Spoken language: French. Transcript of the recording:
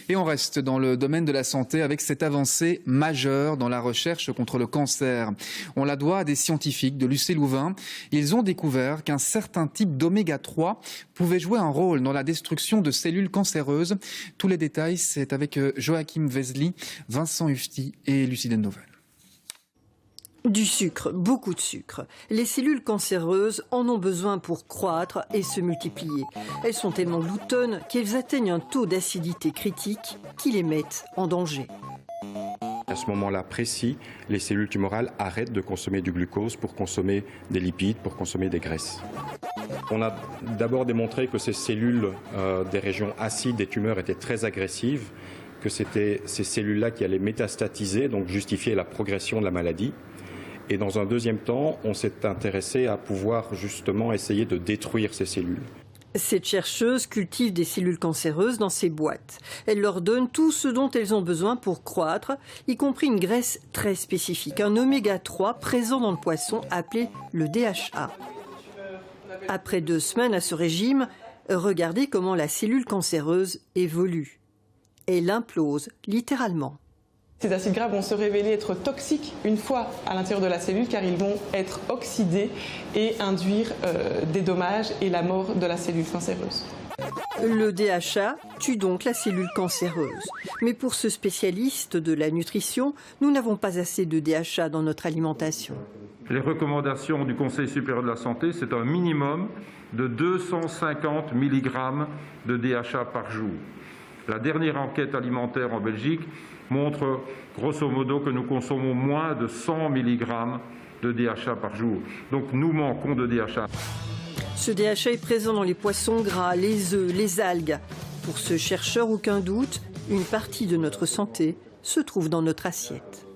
Et on reste dans le domaine de la santé avec cette avancée majeure dans la recherche contre le cancer. On la doit à des scientifiques de l'UC Louvain. Ils ont découvert qu'un certain type d'oméga 3 pouvait jouer un rôle dans la destruction de cellules cancéreuses. Tous les détails, c'est avec Joachim Vesely, Vincent Hufti et Lucie Dennovel. Du sucre, beaucoup de sucre. Les cellules cancéreuses en ont besoin pour croître et se multiplier. Elles sont tellement gloutonnes qu'elles atteignent un taux d'acidité critique qui les met en danger. À ce moment-là précis, les cellules tumorales arrêtent de consommer du glucose pour consommer des lipides, pour consommer des graisses. On a d'abord démontré que ces cellules des régions acides des tumeurs étaient très agressives, que c'était ces cellules-là qui allaient métastatiser, donc justifier la progression de la maladie. Et dans un deuxième temps, on s'est intéressé à pouvoir justement essayer de détruire ces cellules. Cette chercheuse cultive des cellules cancéreuses dans ces boîtes. Elle leur donne tout ce dont elles ont besoin pour croître, y compris une graisse très spécifique, un oméga 3 présent dans le poisson appelé le DHA. Après 2 semaines à ce régime, regardez comment la cellule cancéreuse évolue. Elle implose littéralement. Ces acides gras vont se révéler être toxiques une fois à l'intérieur de la cellule car ils vont être oxydés et induire des dommages et la mort de la cellule cancéreuse. Le DHA tue donc la cellule cancéreuse. Mais pour ce spécialiste de la nutrition, nous n'avons pas assez de DHA dans notre alimentation. Les recommandations du Conseil supérieur de la santé, c'est un minimum de 250 mg de DHA par jour. La dernière enquête alimentaire en Belgique montre grosso modo que nous consommons moins de 100 mg de DHA par jour. Donc nous manquons de DHA. Ce DHA est présent dans les poissons gras, les œufs, les algues. Pour ce chercheur, aucun doute, une partie de notre santé se trouve dans notre assiette.